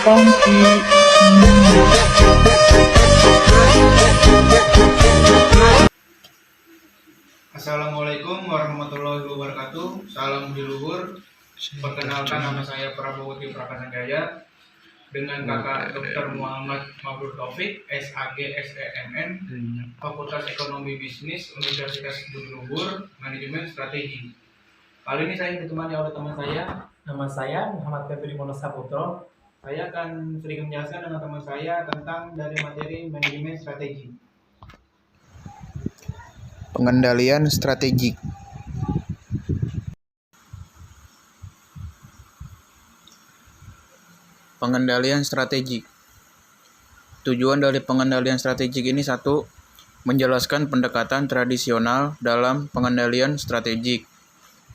Pongki. Assalamualaikum warahmatullahi wabarakatuh. Salam diluhur. Perkenalkan, nama saya Prabowo Prakasangkaya dengan kakak Dr. Muhammad Mabrur Taufik, SAG SEMN, Fakultas Ekonomi Bisnis Universitas Budi Luhur, Manajemen Strategi. Kali ini saya ditemani oleh teman saya. Nama saya Muhammad Febri Monosaputro. Saya akan sedikit menjelaskan dengan teman saya tentang dari materi manajemen strategi. Pengendalian strategik. Pengendalian strategik. Tujuan dari pengendalian strategik ini satu, menjelaskan pendekatan tradisional dalam pengendalian strategik.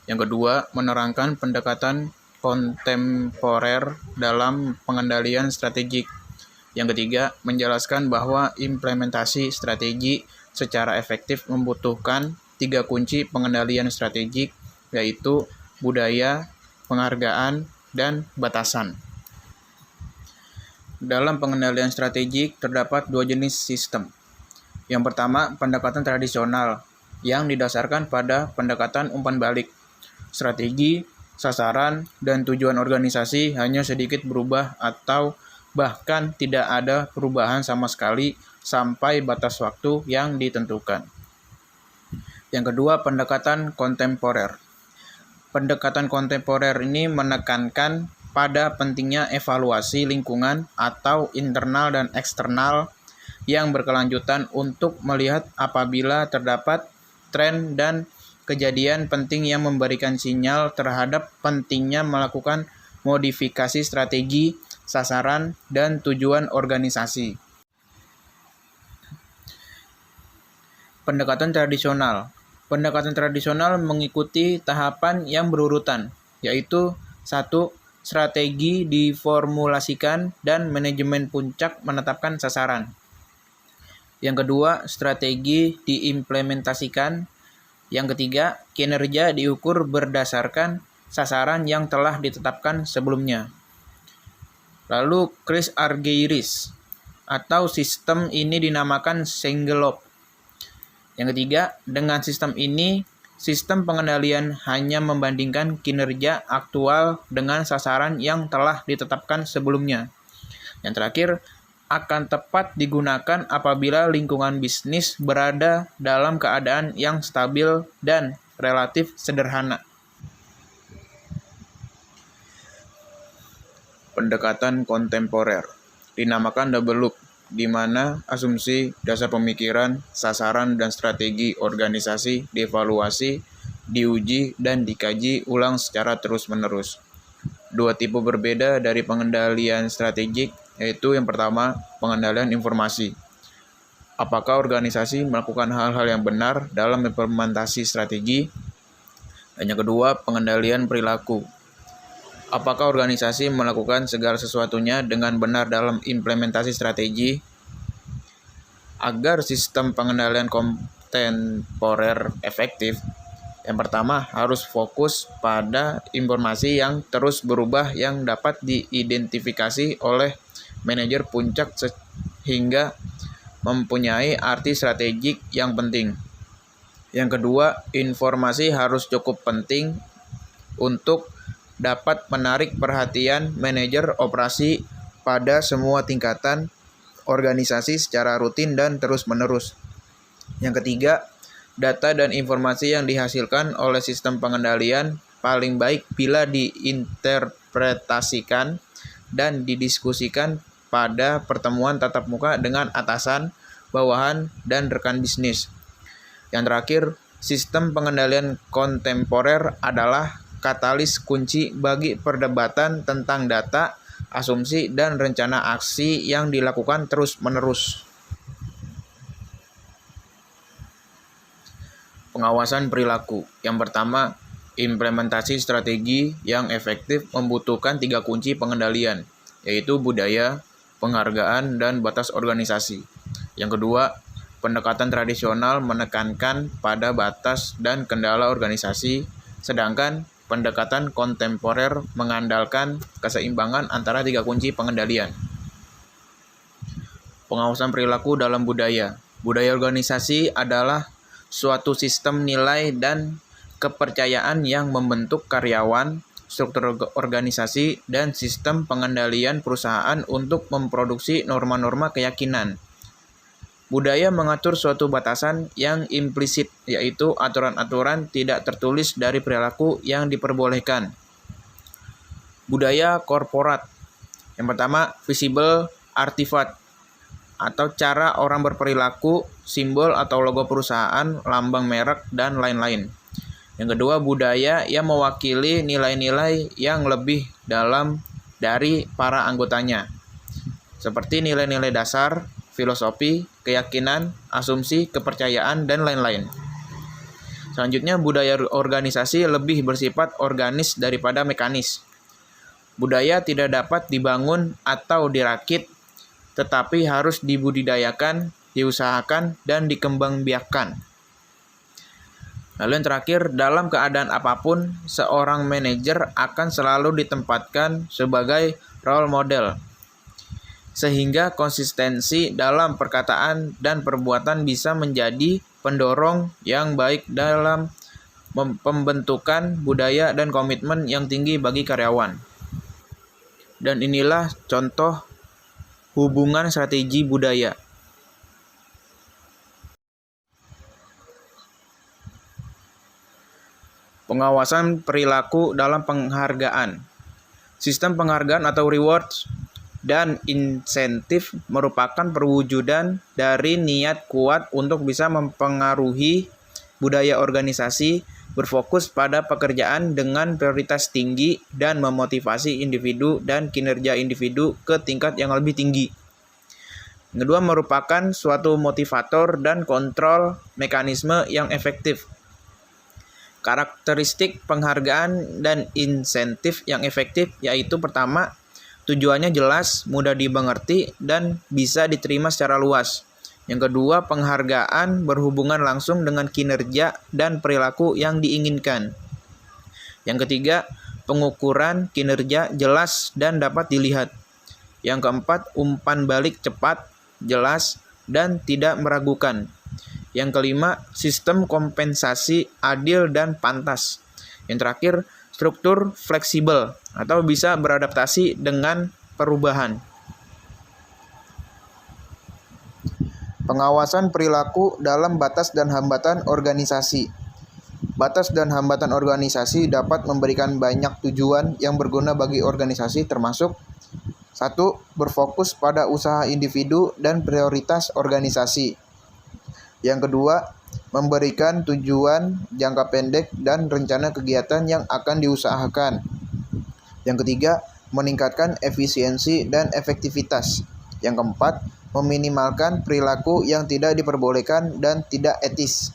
Yang kedua, menerangkan pendekatan kontemporer dalam pengendalian strategik. Yang ketiga, menjelaskan bahwa implementasi strategi secara efektif membutuhkan 3 kunci pengendalian strategik, yaitu budaya, penghargaan, dan batasan. Dalam pengendalian strategik terdapat 2 jenis sistem. Yang pertama, pendekatan tradisional yang didasarkan pada pendekatan umpan balik. Strategi, sasaran, dan tujuan organisasi hanya sedikit berubah atau bahkan tidak ada perubahan sama sekali sampai batas waktu yang ditentukan. Yang kedua, pendekatan kontemporer. Pendekatan kontemporer ini menekankan pada pentingnya evaluasi lingkungan atau internal dan eksternal yang berkelanjutan untuk melihat apabila terdapat tren dan kejadian penting yang memberikan sinyal terhadap pentingnya melakukan modifikasi strategi, sasaran, dan tujuan organisasi. Pendekatan tradisional. Pendekatan tradisional mengikuti tahapan yang berurutan, yaitu 1. Strategi diformulasikan dan manajemen puncak menetapkan sasaran. Yang kedua, strategi diimplementasikan. Yang ketiga, kinerja diukur berdasarkan sasaran yang telah ditetapkan sebelumnya. Lalu, Chris Argyris atau sistem ini dinamakan Sengelop. Yang ketiga, dengan sistem ini, sistem pengendalian hanya membandingkan kinerja aktual dengan sasaran yang telah ditetapkan sebelumnya. Yang terakhir, akan tepat digunakan apabila lingkungan bisnis berada dalam keadaan yang stabil dan relatif sederhana. Pendekatan kontemporer dinamakan double loop, di mana asumsi, dasar pemikiran, sasaran, dan strategi organisasi dievaluasi, diuji, dan dikaji ulang secara terus-menerus. 2 tipe berbeda dari pengendalian strategik, yaitu yang pertama, pengendalian informasi. Apakah organisasi melakukan hal-hal yang benar dalam implementasi strategi? Dan yang kedua, pengendalian perilaku. Apakah organisasi melakukan segala sesuatunya dengan benar dalam implementasi strategi? Agar sistem pengendalian kontemporer efektif, yang pertama harus fokus pada informasi yang terus berubah yang dapat diidentifikasi oleh manajer puncak sehingga mempunyai arti strategik yang penting. Yang kedua, informasi harus cukup penting untuk dapat menarik perhatian manajer operasi pada semua tingkatan organisasi secara rutin dan terus-menerus. Yang ketiga, data dan informasi yang dihasilkan oleh sistem pengendalian paling baik bila diinterpretasikan dan didiskusikan pada pertemuan tatap muka dengan atasan, bawahan, dan rekan bisnis. Yang terakhir, sistem pengendalian kontemporer adalah katalis kunci bagi perdebatan tentang data, asumsi, dan rencana aksi yang dilakukan terus-menerus. Pengawasan perilaku. Yang pertama, implementasi strategi yang efektif membutuhkan 3 kunci pengendalian, yaitu budaya, penghargaan, dan batas organisasi. Yang kedua, pendekatan tradisional menekankan pada batas dan kendala organisasi, sedangkan pendekatan kontemporer mengandalkan keseimbangan antara 3 kunci pengendalian. Pengawasan perilaku dalam budaya. Budaya organisasi adalah suatu sistem nilai dan kepercayaan yang membentuk karyawan, struktur organisasi, dan sistem pengendalian perusahaan untuk memproduksi norma-norma keyakinan. Budaya mengatur suatu batasan yang implisit, yaitu aturan-aturan tidak tertulis dari perilaku yang diperbolehkan. Budaya korporat. Yang pertama, visible artifact, atau cara orang berperilaku, simbol atau logo perusahaan, lambang merek, dan lain-lain. Yang kedua, budaya yang mewakili nilai-nilai yang lebih dalam dari para anggotanya, seperti nilai-nilai dasar, filosofi, keyakinan, asumsi, kepercayaan, dan lain-lain. Selanjutnya, budaya organisasi lebih bersifat organis daripada mekanis. Budaya tidak dapat dibangun atau dirakit, tetapi harus dibudidayakan, diusahakan, dan dikembangbiakkan. Lalu yang terakhir, dalam keadaan apapun, seorang manajer akan selalu ditempatkan sebagai role model, sehingga konsistensi dalam perkataan dan perbuatan bisa menjadi pendorong yang baik dalam pembentukan budaya dan komitmen yang tinggi bagi karyawan. Dan inilah contoh hubungan strategi budaya. Pengawasan perilaku dalam penghargaan. Sistem penghargaan atau rewards dan insentif merupakan perwujudan dari niat kuat untuk bisa mempengaruhi budaya organisasi, berfokus pada pekerjaan dengan prioritas tinggi dan memotivasi individu dan kinerja individu ke tingkat yang lebih tinggi. Yang kedua, merupakan suatu motivator dan kontrol mekanisme yang efektif. Karakteristik penghargaan dan insentif yang efektif yaitu pertama, tujuannya jelas, mudah dimengerti, dan bisa diterima secara luas. Yang kedua, penghargaan berhubungan langsung dengan kinerja dan perilaku yang diinginkan. Yang ketiga, pengukuran kinerja jelas dan dapat dilihat. Yang keempat, umpan balik cepat, jelas, dan tidak meragukan. Yang kelima, sistem kompensasi adil dan pantas. Yang terakhir, struktur fleksibel atau bisa beradaptasi dengan perubahan. Pengawasan perilaku dalam batas dan hambatan organisasi. Batas dan hambatan organisasi dapat memberikan banyak tujuan yang berguna bagi organisasi, termasuk 1. Berfokus pada usaha individu dan prioritas organisasi. Yang kedua, memberikan tujuan jangka pendek dan rencana kegiatan yang akan diusahakan. Yang ketiga, meningkatkan efisiensi dan efektivitas. Yang keempat, meminimalkan perilaku yang tidak diperbolehkan dan tidak etis.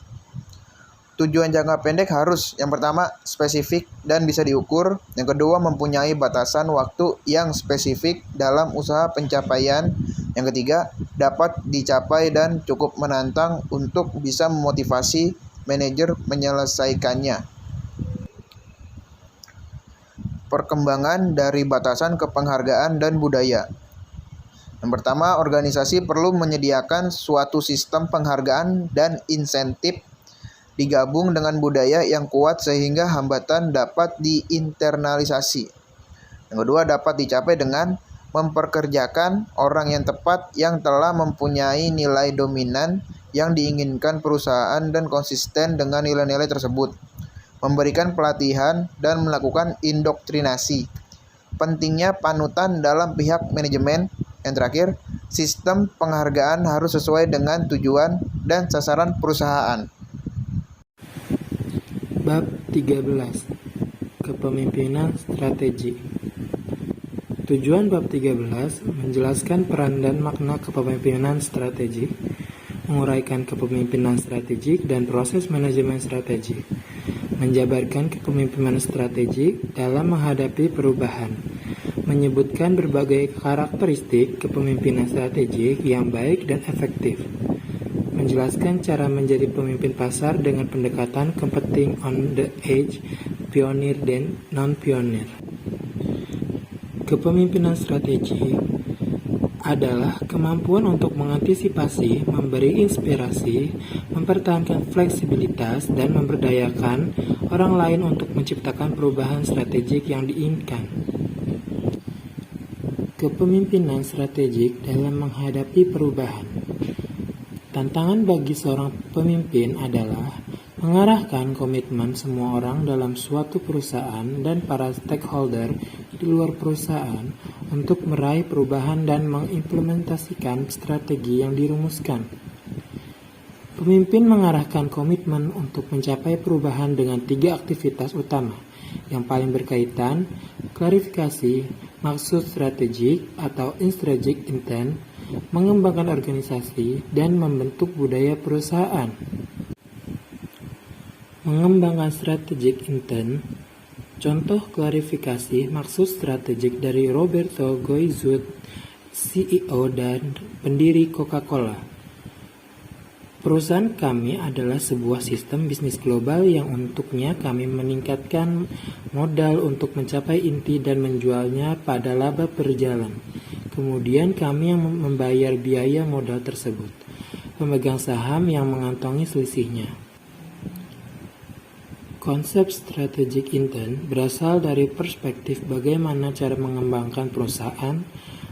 Tujuan jangka pendek harus, yang pertama, spesifik dan bisa diukur. Yang kedua, mempunyai batasan waktu yang spesifik dalam usaha pencapaian. Yang ketiga, dapat dicapai dan cukup menantang untuk bisa memotivasi manajer menyelesaikannya. Perkembangan dari batasan ke penghargaan dan budaya. Yang pertama, organisasi perlu menyediakan suatu sistem penghargaan dan insentif digabung dengan budaya yang kuat sehingga hambatan dapat diinternalisasi. Yang kedua, dapat dicapai dengan memperkerjakan orang yang tepat yang telah mempunyai nilai dominan yang diinginkan perusahaan dan konsisten dengan nilai-nilai tersebut. Memberikan pelatihan dan melakukan indoktrinasi. Pentingnya panutan dalam pihak manajemen. Yang terakhir, sistem penghargaan harus sesuai dengan tujuan dan sasaran perusahaan. Bab 13. Kepemimpinan strategi. Tujuan bab 13 menjelaskan peran dan makna kepemimpinan strategik, menguraikan kepemimpinan strategik dan proses manajemen strategik, menjabarkan kepemimpinan strategik dalam menghadapi perubahan, menyebutkan berbagai karakteristik kepemimpinan strategik yang baik dan efektif, menjelaskan cara menjadi pemimpin pasar dengan pendekatan competing on the edge pionir dan non-pionir. Kepemimpinan strategi adalah kemampuan untuk mengantisipasi, memberi inspirasi, mempertahankan fleksibilitas, dan memberdayakan orang lain untuk menciptakan perubahan strategik yang diinginkan. Kepemimpinan strategik dalam menghadapi perubahan. Tantangan bagi seorang pemimpin adalah mengarahkan komitmen semua orang dalam suatu perusahaan dan para stakeholder di luar perusahaan untuk meraih perubahan dan mengimplementasikan strategi yang dirumuskan. Pemimpin mengarahkan komitmen untuk mencapai perubahan dengan 3 aktivitas utama yang paling berkaitan: klarifikasi, maksud strategik atau strategic intent, mengembangkan organisasi, dan membentuk budaya perusahaan. Mengembangkan strategic intent. Contoh klarifikasi maksud strategik dari Roberto Goizut, CEO dan pendiri Coca-Cola. Perusahaan kami adalah sebuah sistem bisnis global yang untuknya kami meningkatkan modal untuk mencapai inti dan menjualnya pada laba per jalan. Kemudian kami yang membayar biaya modal tersebut, pemegang saham yang mengantongi selisihnya. Konsep strategic intent berasal dari perspektif bagaimana cara mengembangkan perusahaan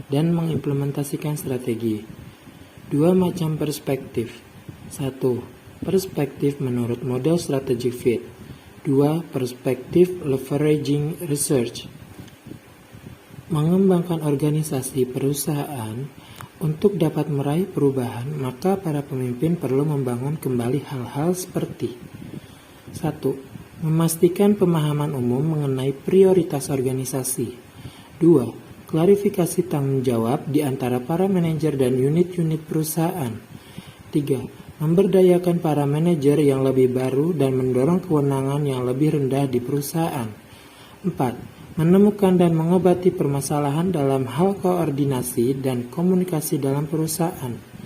dan mengimplementasikan strategi. 2 macam perspektif. 1. Perspektif menurut model strategic fit. 2. Perspektif leveraging research. Mengembangkan organisasi perusahaan untuk dapat meraih perubahan, maka para pemimpin perlu membangun kembali hal-hal seperti: 1. Memastikan pemahaman umum mengenai prioritas organisasi. 2. Klarifikasi tanggung jawab di antara para manajer dan unit-unit perusahaan. 3. Memberdayakan para manajer yang lebih baru dan mendorong kewenangan yang lebih rendah di perusahaan. 4. Menemukan dan mengobati permasalahan dalam hal koordinasi dan komunikasi dalam perusahaan.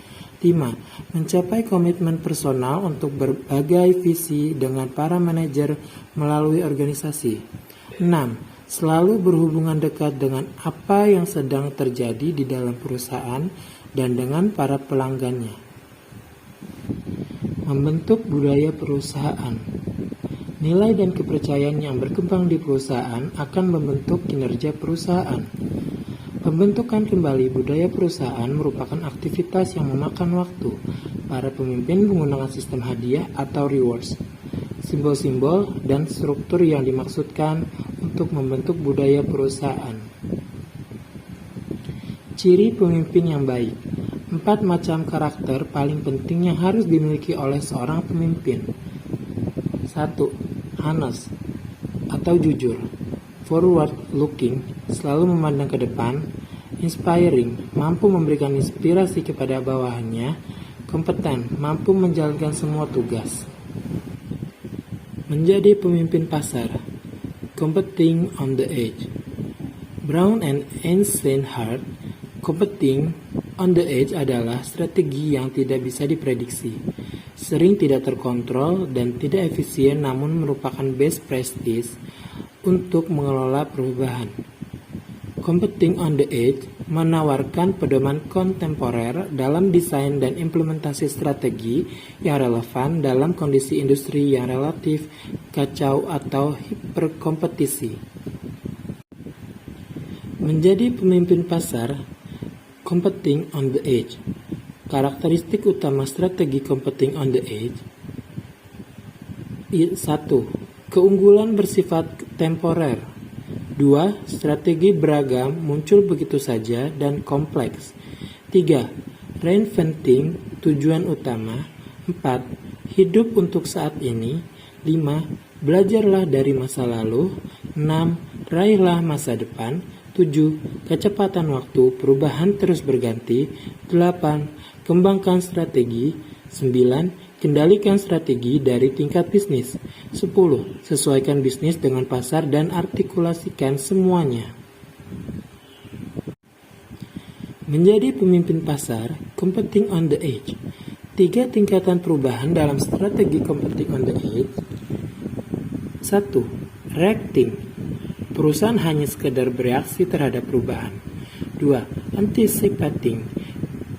5. Mencapai komitmen personal untuk berbagai visi dengan para manajer melalui organisasi. 6. Selalu berhubungan dekat dengan apa yang sedang terjadi di dalam perusahaan dan dengan para pelanggannya. Membentuk budaya perusahaan. Nilai dan kepercayaan yang berkembang di perusahaan akan membentuk kinerja perusahaan. Pembentukan kembali budaya perusahaan merupakan aktivitas yang memakan waktu. Para pemimpin menggunakan sistem hadiah atau rewards, simbol-simbol, dan struktur yang dimaksudkan untuk membentuk budaya perusahaan. Ciri pemimpin yang baik. 4 macam karakter paling penting yang harus dimiliki oleh seorang pemimpin. 1. Honest atau jujur. Forward looking, selalu memandang ke depan. Inspiring, mampu memberikan inspirasi kepada bawahannya. Kompeten, mampu menjalankan semua tugas. Menjadi pemimpin pasar. Competing on the edge. Brown and Eisenhardt, competing on the edge adalah strategi yang tidak bisa diprediksi, sering tidak terkontrol dan tidak efisien, namun merupakan best practice untuk mengelola perubahan. Competing on the edge menawarkan pedoman kontemporer dalam desain dan implementasi strategi yang relevan dalam kondisi industri yang relatif kacau atau hiperkompetisi. Menjadi pemimpin pasar. Competing on the edge. Karakteristik utama strategi competing on the edge. 1. Keunggulan bersifat temporer. 2. Strategi beragam, muncul begitu saja, dan kompleks. 3. Reinventing, tujuan utama. 4. Hidup untuk saat ini. 5. Belajarlah dari masa lalu. 6. Raihlah masa depan. 7. Kecepatan waktu, perubahan terus berganti. 8. Kembangkan strategi. 9. Kendalikan strategi dari tingkat bisnis. 10. Sesuaikan bisnis dengan pasar dan artikulasikan semuanya. Menjadi pemimpin pasar, competing on the edge. 3 tingkatan perubahan dalam strategi competing on the edge. 1. Reacting. Perusahaan hanya sekedar bereaksi terhadap perubahan. 2. Anticipating.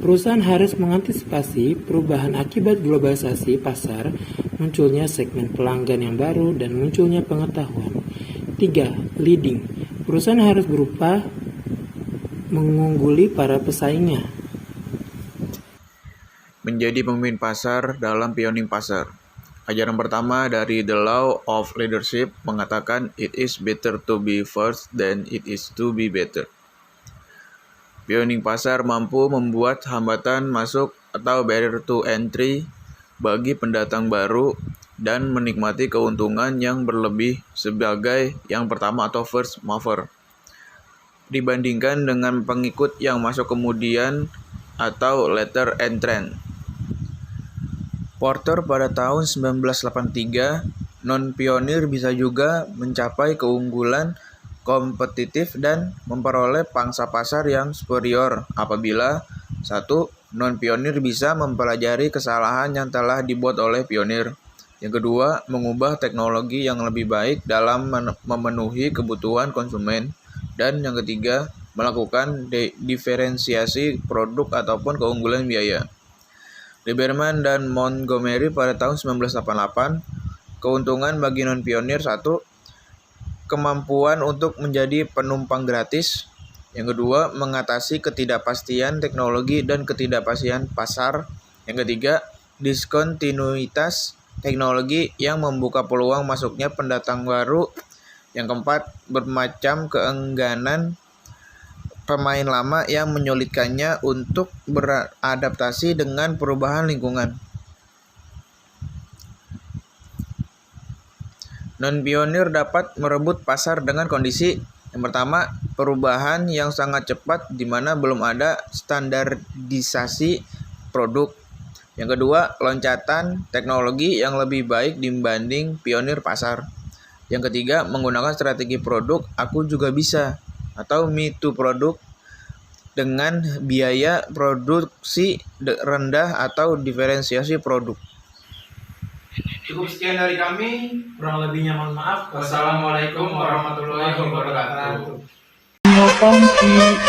Perusahaan harus mengantisipasi perubahan akibat globalisasi pasar, munculnya segmen pelanggan yang baru, dan munculnya pengetahuan. 3. Leading. Perusahaan harus berupa mengungguli para pesaingnya. Menjadi pemimpin pasar dalam pioning pasar. Ajaran pertama dari The Law of Leadership mengatakan it is better to be first than it is to be better. Pioning pasar mampu membuat hambatan masuk atau barrier to entry bagi pendatang baru dan menikmati keuntungan yang berlebih sebagai yang pertama atau first mover dibandingkan dengan pengikut yang masuk kemudian atau later entrant. Porter pada tahun 1983, non-pionir bisa juga mencapai keunggulan kompetitif dan memperoleh pangsa pasar yang superior apabila 1. Non-pionir bisa mempelajari kesalahan yang telah dibuat oleh pionir. Yang kedua, mengubah teknologi yang lebih baik dalam memenuhi kebutuhan konsumen. Dan yang ketiga, melakukan diferensiasi produk ataupun keunggulan biaya. Lieberman dan Montgomery pada tahun 1988, keuntungan bagi non-pionir 1. Kemampuan untuk menjadi penumpang gratis. Yang kedua, mengatasi ketidakpastian teknologi dan ketidakpastian pasar. Yang ketiga, diskontinuitas teknologi yang membuka peluang masuknya pendatang baru. Yang keempat, bermacam keengganan pemain lama yang menyulitkannya untuk beradaptasi dengan perubahan lingkungan. Non-pionir dapat merebut pasar dengan kondisi yang pertama, perubahan yang sangat cepat di mana belum ada standarisasi produk. Yang kedua, loncatan teknologi yang lebih baik dibanding pionir pasar. Yang ketiga, menggunakan strategi produk aku juga bisa atau me too produk dengan biaya produksi rendah atau diferensiasi produk. Cukup sekian dari kami. Kurang lebihnya mohon maaf. Wassalamualaikum warahmatullahi wabarakatuh. Terima kasih.